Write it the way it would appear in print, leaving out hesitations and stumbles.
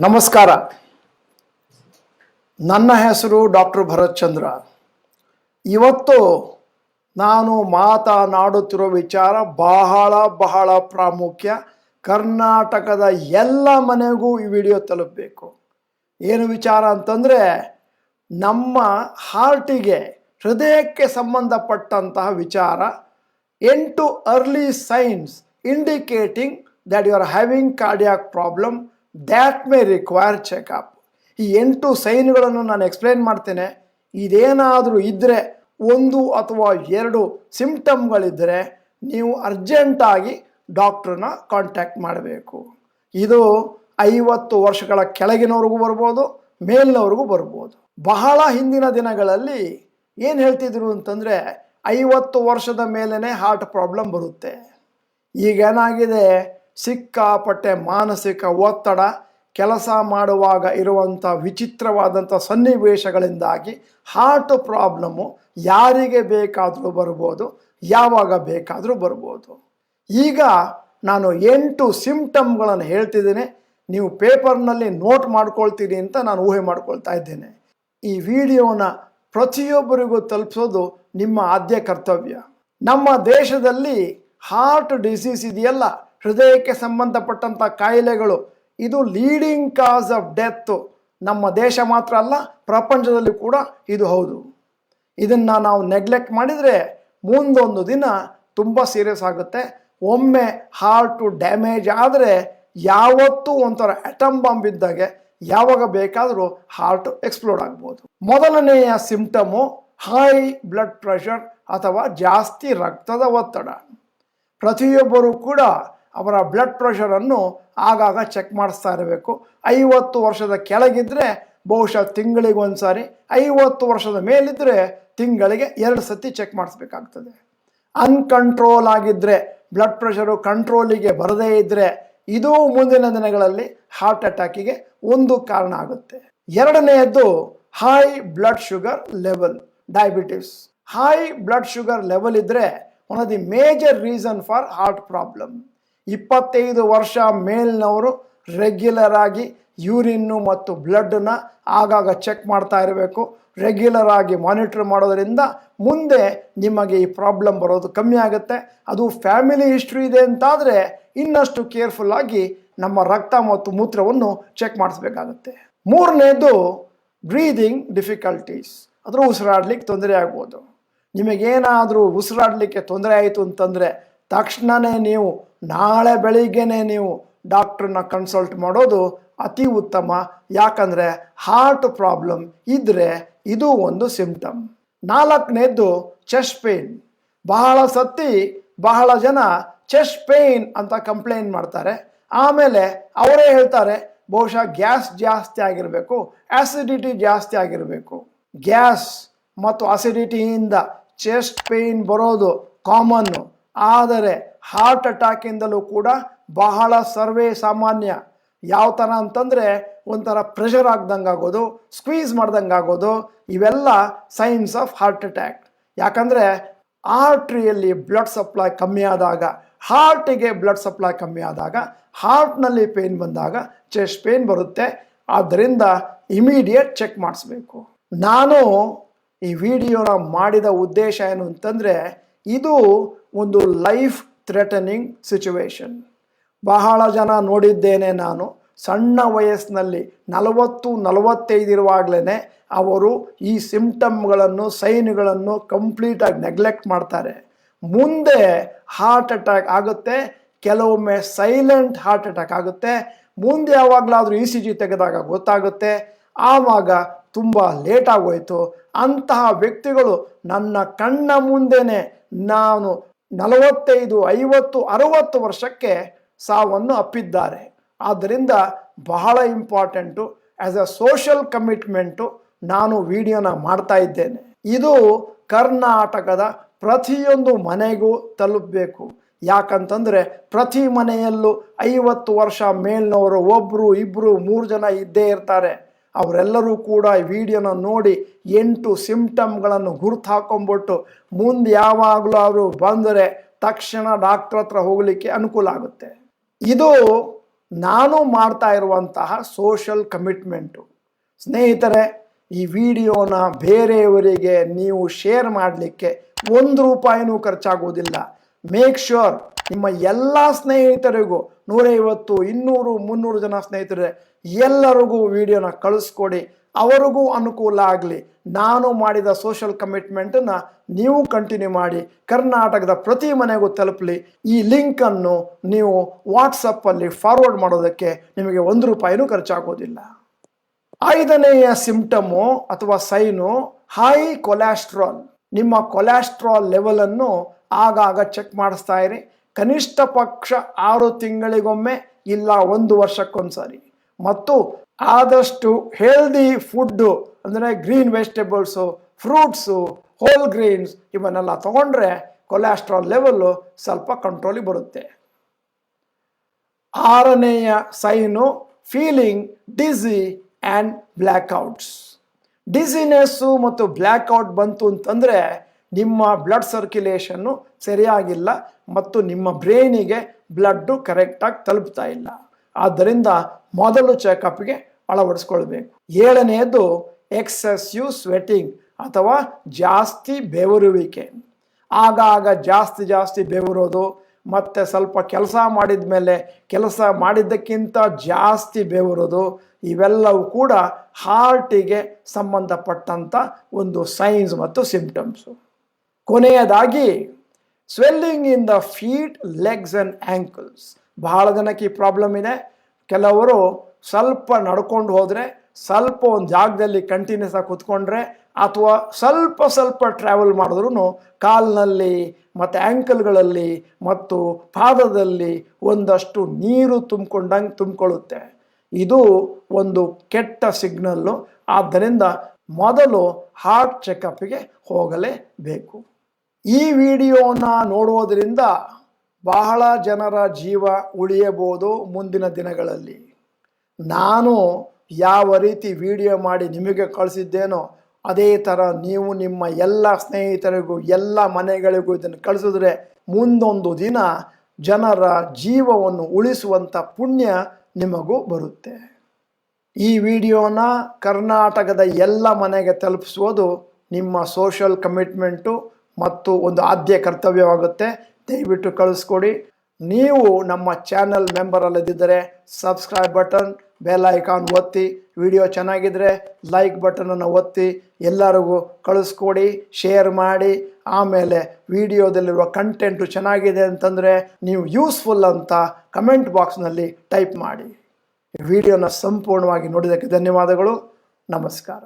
ನಮಸ್ಕಾರ. ನನ್ನ ಹೆಸರು ಡಾಕ್ಟರ್ ಭರತ್ ಚಂದ್ರ. ಇವತ್ತು ನಾನು ಮಾತನಾಡುತ್ತಿರುವ ವಿಚಾರ ಬಹಳ ಪ್ರಾಮುಖ್ಯ. ಕರ್ನಾಟಕದ ಎಲ್ಲ ಮನೆಗೂ ಈ ವಿಡಿಯೋ ತಲುಪಬೇಕು. ಏನು ವಿಚಾರ ಅಂತಂದರೆ, ನಮ್ಮ ಹಾರ್ಟಿಗೆ, ಹೃದಯಕ್ಕೆ ಸಂಬಂಧಪಟ್ಟಂತಹ ವಿಚಾರ. 8 early signs indicating that you are having cardiac problem that may require checkup. ಈ 8 ಸೈನ್ಗಳನ್ನು ನಾನು ಎಕ್ಸ್ಪ್ಲೇನ್ ಮಾಡ್ತೇನೆ. ಇದೇನಾದರೂ ಇದ್ದರೆ, 1 ಅಥವಾ 2 ಸಿಂಪ್ಟಮ್ಗಳಿದ್ದರೆ ನೀವು ಅರ್ಜೆಂಟಾಗಿ ಡಾಕ್ಟ್ರನ್ನ ಕಾಂಟ್ಯಾಕ್ಟ್ ಮಾಡಬೇಕು. ಇದು 50 ವರ್ಷಗಳ ಕೆಳಗಿನವ್ರಿಗೂ ಬರ್ಬೋದು, ಮೇಲಿನವ್ರಿಗೂ ಬರ್ಬೋದು. ಬಹಳ ಹಿಂದಿನ ದಿನಗಳಲ್ಲಿ ಏನು ಹೇಳ್ತಿದ್ರು ಅಂತಂದರೆ, 50 ವರ್ಷದ ಮೇಲೇ ಹಾರ್ಟ್ ಪ್ರಾಬ್ಲಮ್ ಬರುತ್ತೆ. ಈಗೇನಾಗಿದೆ, ಸಿಕ್ಕಾಪಟ್ಟೆ ಮಾನಸಿಕ ಒತ್ತಡ, ಕೆಲಸ ಮಾಡುವಾಗ ಇರುವಂಥ ವಿಚಿತ್ರವಾದಂಥ ಸನ್ನಿವೇಶಗಳಿಂದಾಗಿ ಹಾರ್ಟ್ ಪ್ರಾಬ್ಲಮ್ಮು ಯಾರಿಗೆ ಬೇಕಾದರೂ ಬರ್ಬೋದು, ಯಾವಾಗ ಬೇಕಾದರೂ ಬರ್ಬೋದು. ಈಗ ನಾನು 8 ಸಿಂಪ್ಟಮ್ಗಳನ್ನು ಹೇಳ್ತಿದ್ದೇನೆ. ನೀವು ಪೇಪರ್ನಲ್ಲಿ ನೋಟ್ ಮಾಡ್ಕೊಳ್ತೀರಿ ಅಂತ ನಾನು ಊಹೆ ಮಾಡ್ಕೊಳ್ತಾ ಇದ್ದೇನೆ. ಈ ವಿಡಿಯೋನ ಪ್ರತಿಯೊಬ್ಬರಿಗೂ ತಲುಪಿಸೋದು ನಿಮ್ಮ ಆದ್ಯ ಕರ್ತವ್ಯ. ನಮ್ಮ ದೇಶದಲ್ಲಿ ಹಾರ್ಟ್ ಡಿಸೀಸ್ ಇದೆಯಲ್ಲ, ಹೃದಯಕ್ಕೆ ಸಂಬಂಧಪಟ್ಟಂಥ ಕಾಯಿಲೆಗಳು, ಇದು ಲೀಡಿಂಗ್ ಕಾಸ್ ಆಫ್ ಡೆತ್. ನಮ್ಮ ದೇಶ ಮಾತ್ರ ಅಲ್ಲ, ಪ್ರಪಂಚದಲ್ಲಿ ಕೂಡ ಇದು ಹೌದು. ಇದನ್ನು ನಾವು ನೆಗ್ಲೆಕ್ಟ್ ಮಾಡಿದರೆ ಮುಂದೊಂದು ದಿನ ತುಂಬ ಸೀರಿಯಸ್ ಆಗುತ್ತೆ. ಒಮ್ಮೆ ಹಾರ್ಟು ಡ್ಯಾಮೇಜ್ ಆದರೆ ಯಾವತ್ತೂ ಒಂಥರ ಅಟಮ್ ಬಾಂಬ್ ಇದ್ದಾಗೆ ಯಾವಾಗ ಬೇಕಾದರೂ ಹಾರ್ಟ್ ಎಕ್ಸ್ಪ್ಲೋಡ್ ಆಗ್ಬೋದು. ಮೊದಲನೆಯ ಸಿಂಪ್ಟಮು ಹೈ ಬ್ಲಡ್ ಪ್ರೆಷರ್ ಅಥವಾ ಜಾಸ್ತಿ ರಕ್ತದ ಒತ್ತಡ. ಪ್ರತಿಯೊಬ್ಬರೂ ಕೂಡ ಅವರ ಬ್ಲಡ್ ಪ್ರೆಷರನ್ನು ಆಗಾಗ ಚೆಕ್ ಮಾಡಿಸ್ತಾ ಇರಬೇಕು. 50 ವರ್ಷದ ಕೆಳಗಿದ್ದರೆ ಬಹುಶಃ ತಿಂಗಳಿಗೆ ಒಂದು ಸಾರಿ, 50 ವರ್ಷದ ಮೇಲಿದ್ದರೆ ತಿಂಗಳಿಗೆ 2 ಸತಿ ಚೆಕ್ ಮಾಡಿಸ್ಬೇಕಾಗ್ತದೆ. ಅನ್ಕಂಟ್ರೋಲ್ ಆಗಿದ್ದರೆ, ಬ್ಲಡ್ ಪ್ರೆಷರು ಕಂಟ್ರೋಲಿಗೆ ಬರದೇ ಇದ್ದರೆ, ಇದು ಮುಂದಿನ ದಿನಗಳಲ್ಲಿ ಹಾರ್ಟ್ ಅಟ್ಯಾಕಿಗೆ ಒಂದು ಕಾರಣ ಆಗುತ್ತೆ. ಎರಡನೆಯದ್ದು high blood sugar level, diabetes. High blood sugar level ಇದ್ದರೆ one of the major reason for heart problem. 25 ವರ್ಷ ಮೇಲಿನವರು ರೆಗ್ಯುಲರ್ ಆಗಿ ಯೂರಿನ್ನು ಮತ್ತು ಬ್ಲಡ್ಡನ್ನ ಆಗಾಗ ಚೆಕ್ ಮಾಡ್ತಾ ಇರಬೇಕು. ರೆಗ್ಯುಲರ್ ಆಗಿ ಮಾನಿಟರ್ ಮಾಡೋದರಿಂದ ಮುಂದೆ ನಿಮಗೆ ಈ ಪ್ರಾಬ್ಲಮ್ ಬರೋದು ಕಮ್ಮಿ ಆಗುತ್ತೆ. ಅದು ಫ್ಯಾಮಿಲಿ ಹಿಸ್ಟ್ರಿ ಇದೆ ಅಂತಾದರೆ ಇನ್ನಷ್ಟು ಕೇರ್ಫುಲ್ ಆಗಿ ನಮ್ಮ ರಕ್ತ ಮತ್ತು ಮೂತ್ರವನ್ನು ಚೆಕ್ ಮಾಡಿಸ್ಬೇಕಾಗತ್ತೆ. ಮೂರನೇದು ಬ್ರೀದಿಂಗ್ ಡಿಫಿಕಲ್ಟೀಸ್, ಅದರ ಉಸಿರಾಡ್ಲಿಕ್ಕೆ ತೊಂದರೆ ಆಗ್ಬೋದು. ನಿಮಗೇನಾದರೂ ಉಸಿರಾಡಲಿಕ್ಕೆ ತೊಂದರೆ ಆಯಿತು ಅಂತಂದರೆ ತಕ್ಷಣವೇ ನೀವು ನಾಳೆ ಬೆಳಿಗ್ಗೆನೇ ನೀವು ಡಾಕ್ಟ್ರನ್ನ ಕನ್ಸಲ್ಟ್ ಮಾಡೋದು ಅತಿ ಉತ್ತಮ. ಯಾಕಂದರೆ ಹಾರ್ಟ್ ಪ್ರಾಬ್ಲಮ್ ಇದ್ದರೆ ಇದು ಒಂದು ಸಿಂಪ್ಟಮ್. ನಾಲ್ಕನೇದು ಚೆಸ್ಟ್ ಪೇನ್. ಬಹಳ ಜನ ಚೆಸ್ಟ್ ಪೇನ್ ಅಂತ ಕಂಪ್ಲೇಂಟ್ ಮಾಡ್ತಾರೆ. ಆಮೇಲೆ ಅವರೇ ಹೇಳ್ತಾರೆ ಬಹುಶಃ ಗ್ಯಾಸ್ ಜಾಸ್ತಿ ಆಗಿರಬೇಕು, ಆಸಿಡಿಟಿ ಜಾಸ್ತಿ ಆಗಿರಬೇಕು. ಗ್ಯಾಸ್ ಮತ್ತು ಅಸಿಡಿಟಿಯಿಂದ ಚೆಸ್ಟ್ ಪೇನ್ ಬರೋದು ಕಾಮನ್ನು. ಆದರೆ ಹಾರ್ಟ್ ಅಟ್ಯಾಕಿಂದಲೂ ಕೂಡ ಬಹಳ ಸರ್ವೇ ಸಾಮಾನ್ಯ. ಯಾವ ಥರ ಅಂತಂದರೆ, ಒಂಥರ ಪ್ರೆಷರ್ ಆಗ್ದಂಗೆ ಆಗೋದು, ಸ್ಕ್ವೀಸ್ ಮಾಡ್ದಂಗೆ ಆಗೋದು, ಇವೆಲ್ಲ ಸೈನ್ಸ್ ಆಫ್ ಹಾರ್ಟ್ ಅಟ್ಯಾಕ್. ಯಾಕಂದರೆ ಆರ್ಟ್ರಿಯಲ್ಲಿ ಬ್ಲಡ್ ಸಪ್ಲೈ ಕಮ್ಮಿ ಆದಾಗ, ಹಾರ್ಟಿಗೆ ಬ್ಲಡ್ ಸಪ್ಲೈ ಕಮ್ಮಿ ಆದಾಗ, ಹಾರ್ಟ್ನಲ್ಲಿ ಪೇನ್ ಬಂದಾಗ ಚೆಸ್ಟ್ ಪೇನ್ ಬರುತ್ತೆ. ಆದ್ದರಿಂದ ಇಮಿಡಿಯೇಟ್ ಚೆಕ್ ಮಾಡಿಸ್ಬೇಕು. ನಾನು ಈ ವಿಡಿಯೋನ ಮಾಡಿದ ಉದ್ದೇಶ ಏನು ಅಂತಂದರೆ, ಇದು ಒಂದು ಲೈಫ್ ಥ್ರೆಟನಿಂಗ್ ಸಿಚುವೇಶನ್. ಬಹಳ ಜನ ನೋಡಿದ್ದೇನೆ ನಾನು, ಸಣ್ಣ ವಯಸ್ಸಿನಲ್ಲಿ 40-45 ಇರುವಾಗಲೇ ಅವರು ಈ ಸಿಂಪ್ಟಮ್ಗಳನ್ನು, ಸೈನ್ಗಳನ್ನು ಕಂಪ್ಲೀಟಾಗಿ ನೆಗ್ಲೆಕ್ಟ್ ಮಾಡ್ತಾರೆ. ಮುಂದೆ ಹಾರ್ಟ್ ಅಟ್ಯಾಕ್ ಆಗುತ್ತೆ. ಕೆಲವೊಮ್ಮೆ ಸೈಲೆಂಟ್ ಹಾರ್ಟ್ ಅಟ್ಯಾಕ್ ಆಗುತ್ತೆ. ಮುಂದೆ ಯಾವಾಗಲಾದರೂ ECG ತೆಗೆದಾಗ ಗೊತ್ತಾಗುತ್ತೆ. ಆವಾಗ ತುಂಬ ಲೇಟ್ ಆಗೋಯ್ತು. ಅಂತಹ ವ್ಯಕ್ತಿಗಳು ನನ್ನ ಕಣ್ಣ ಮುಂದೆನೇ ನಾನು 45, 50, 60 ವರ್ಷಕ್ಕೆ ಸಾವನ್ನು ಅಪ್ಪಿದ್ದಾರೆ. ಆದ್ದರಿಂದ ಬಹಳ important. As a social commitment ನಾನು ವಿಡಿಯೋನ ಮಾಡ್ತಾ ಇದ್ದೇನೆ. ಇದು ಕರ್ನಾಟಕದ ಪ್ರತಿಯೊಂದು ಮನೆಗೂ ತಲುಪಬೇಕು. ಯಾಕಂತಂದರೆ ಪ್ರತಿ ಮನೆಯಲ್ಲೂ 50 ವರ್ಷ ಮೇಲಿನವರು 1, 2, 3 ಜನ ಇದ್ದೇ ಇರ್ತಾರೆ. ಅವರೆಲ್ಲರೂ ಕೂಡ ಈ ವಿಡಿಯೋನ ನೋಡಿ 8 ಸಿಂಪ್ಟಮ್ಗಳನ್ನು ಗುರ್ತು ಹಾಕೊಂಡ್ಬಿಟ್ಟು ಮುಂದೆ ಯಾವಾಗಲೂ ಅವರು ಬಂದರೆ ತಕ್ಷಣ ಡಾಕ್ಟ್ರ್ ಹತ್ರ ಹೋಗಲಿಕ್ಕೆ ಅನುಕೂಲ ಆಗುತ್ತೆ. ಇದು ನಾನು ಮಾಡ್ತಾ ಇರುವಂತಹ ಸೋಷಲ್ ಕಮಿಟ್ಮೆಂಟು. ಸ್ನೇಹಿತರೆ, ಈ ವಿಡಿಯೋನ ಬೇರೆಯವರಿಗೆ ನೀವು ಶೇರ್ ಮಾಡಲಿಕ್ಕೆ 1 ರೂಪಾಯಿನೂ ಖರ್ಚಾಗೋದಿಲ್ಲ. ಮೇಕ್ ಶ್ಯೂರ್ ನಿಮ್ಮ ಎಲ್ಲ ಸ್ನೇಹಿತರಿಗೂ 150, 200, 300 ಜನ ಸ್ನೇಹಿತರೆ ಎಲ್ಲರಿಗೂ ವಿಡಿಯೋನ ಕಳಿಸ್ಕೊಡಿ. ಅವರಿಗೂ ಅನುಕೂಲ ಆಗಲಿ. ನಾನು ಮಾಡಿದ ಸೋಷಲ್ ಕಮಿಟ್ಮೆಂಟನ್ನು ನೀವು ಕಂಟಿನ್ಯೂ ಮಾಡಿ, ಕರ್ನಾಟಕದ ಪ್ರತಿ ಮನೆಗೂ ತಲುಪಲಿ. ಈ ಲಿಂಕನ್ನು ನೀವು ವಾಟ್ಸಪ್ಪಲ್ಲಿ ಫಾರ್ವರ್ಡ್ ಮಾಡೋದಕ್ಕೆ ನಿಮಗೆ 1 ರೂಪಾಯಿನೂ ಖರ್ಚಾಗೋದಿಲ್ಲ. 5ನೆಯ ಸಿಂಪ್ಟಮು ಅಥವಾ ಸೈನು ಹೈ ಕೊಲೆಸ್ಟ್ರಾಲ್. ನಿಮ್ಮ ಕೊಲೆಸ್ಟ್ರಾಲ್ ಲೆವೆಲನ್ನು ಆಗಾಗ ಚೆಕ್ ಮಾಡಿಸ್ತಾ ಇರಿ. ಕನಿಷ್ಠ ಪಕ್ಷ 6 ತಿಂಗಳಿಗೊಮ್ಮೆ ಇಲ್ಲ 1 ವರ್ಷಕ್ಕೊಂದ್ಸರಿ. ಮತ್ತು ಆದಷ್ಟು ಹೆಲ್ದಿ ಫುಡ್ಡು ಅಂದರೆ green vegetables, fruits, whole greens ಇವನ್ನೆಲ್ಲ ತಗೊಂಡ್ರೆ ಕೊಲೆಸ್ಟ್ರಾಲ್ ಲೆವೆಲ್ಲು ಸ್ವಲ್ಪ ಕಂಟ್ರೋಲಿಗೆ ಬರುತ್ತೆ. 6ನೆಯ sign feeling dizzy and blackouts. Dizziness ಮತ್ತು ಬ್ಲ್ಯಾಕ್ಔಟ್ ಬಂತು ಅಂತಂದರೆ ನಿಮ್ಮ ಬ್ಲಡ್ ಸರ್ಕ್ಯುಲೇಷನ್ನು ಸರಿಯಾಗಿಲ್ಲ ಮತ್ತು ನಿಮ್ಮ ಬ್ರೈನಿಗೆ ಬ್ಲಡ್ಡು ಕರೆಕ್ಟಾಗಿ ತಲುಪ್ತಾ ಇಲ್ಲ. ಆದ್ದರಿಂದ ಮೊದಲು ಚೆಕಪ್ಗೆ ಅಳವಡಿಸ್ಕೊಳ್ಬೇಕು. 7ನೇದು ಎಕ್ಸೆಸಿವ್ ಸ್ವೆಟಿಂಗ್ ಅಥವಾ ಜಾಸ್ತಿ ಬೆವರುವಿಕೆ. ಆಗಾಗ ಜಾಸ್ತಿ ಬೆವರೋದು ಮತ್ತು ಸ್ವಲ್ಪ ಕೆಲಸ ಮಾಡಿದ ಮೇಲೆ ಕೆಲಸ ಮಾಡಿದ್ದಕ್ಕಿಂತ ಜಾಸ್ತಿ ಬೆವರೋದು, ಇವೆಲ್ಲವೂ ಕೂಡ ಹಾರ್ಟಿಗೆ ಸಂಬಂಧಪಟ್ಟಂಥ ಒಂದು ಸೈನ್ಸ್ ಮತ್ತು ಸಿಂಪ್ಟಮ್ಸು. ಕೊನೆಯದಾಗಿ swelling in the feet, legs and ankles. ಬಹಳ ಜನಕ್ಕೆ ಈ ಪ್ರಾಬ್ಲಮ್ ಇದೆ. ಕೆಲವರು ಸ್ವಲ್ಪ ನಡ್ಕೊಂಡು ಹೋದರೆ, ಸ್ವಲ್ಪ ಒಂದು ಜಾಗದಲ್ಲಿ ಕಂಟಿನ್ಯೂಸ್ ಆಗಿ ಕೂತ್ಕೊಂಡ್ರೆ ಅಥವಾ ಸ್ವಲ್ಪ ಟ್ರಾವೆಲ್ ಮಾಡಿದ್ರೂ ಕಾಲಿನಲ್ಲಿ ಮತ್ತು ಆ್ಯಂಕಲ್ಗಳಲ್ಲಿ ಮತ್ತು ಪಾದದಲ್ಲಿ ಒಂದಷ್ಟು ನೀರು ತುಂಬಿಕೊಳ್ಳುತ್ತೆ. ಇದು ಒಂದು ಕೆಟ್ಟ ಸಿಗ್ನಲ್ಲು. ಆದ್ದರಿಂದ ಮೊದಲು ಹಾರ್ಟ್ ಚೆಕಪ್ಗೆ ಹೋಗಲೇಬೇಕು. ಈ ವಿಡಿಯೋನ ನೋಡುವುದರಿಂದ ಬಹಳ ಜನರ ಜೀವ ಉಳಿಯಬಹುದು ಮುಂದಿನ ದಿನಗಳಲ್ಲಿ. ನಾನು ಯಾವ ರೀತಿ ವಿಡಿಯೋ ಮಾಡಿ ನಿಮಗೆ ಕಳಿಸಿದ್ದೇನೋ ಅದೇ ಥರ ನೀವು ನಿಮ್ಮ ಎಲ್ಲ ಸ್ನೇಹಿತರಿಗೂ ಎಲ್ಲ ಮನೆಗಳಿಗೂ ಇದನ್ನು ಕಳಿಸಿದ್ರೆ ಮುಂದೊಂದು ದಿನ ಜನರ ಜೀವವನ್ನು ಉಳಿಸುವಂಥ ಪುಣ್ಯ ನಿಮಗೂ ಬರುತ್ತೆ. ಈ ವಿಡಿಯೋನ ಕರ್ನಾಟಕದ ಎಲ್ಲ ಮನೆಗೆ ತಲುಪಿಸುವುದು ನಿಮ್ಮ ಸೋಷಲ್ ಕಮಿಟ್ಮೆಂಟು ಮತ್ತು ಒಂದು ಆದ್ಯ ಕರ್ತವ್ಯವಾಗುತ್ತೆ. ದಯವಿಟ್ಟು ಕಳಿಸ್ಕೊಡಿ. ನೀವು ನಮ್ಮ ಚಾನಲ್ ಮೆಂಬರ್ ಅಲ್ಲದಿದ್ದರೆ ಸಬ್ಸ್ಕ್ರೈಬ್ ಬಟನ್, ಬೆಲ್ ಐಕಾನ್ ಒತ್ತಿ. ವಿಡಿಯೋ ಚೆನ್ನಾಗಿದ್ದರೆ ಲೈಕ್ ಬಟನನ್ನು ಒತ್ತಿ. ಎಲ್ಲರಿಗೂ ಕಳಿಸ್ಕೊಡಿ, ಶೇರ್ ಮಾಡಿ. ಆಮೇಲೆ ವಿಡಿಯೋದಲ್ಲಿರುವ ಕಂಟೆಂಟು ಚೆನ್ನಾಗಿದೆ ಅಂತಂದರೆ ನೀವು ಯೂಸ್ಫುಲ್ ಅಂತ ಕಮೆಂಟ್ ಬಾಕ್ಸ್ನಲ್ಲಿ ಟೈಪ್ ಮಾಡಿ. ವಿಡಿಯೋನ ಸಂಪೂರ್ಣವಾಗಿ ನೋಡಿದ್ದಕ್ಕೆ ಧನ್ಯವಾದಗಳು. ನಮಸ್ಕಾರ.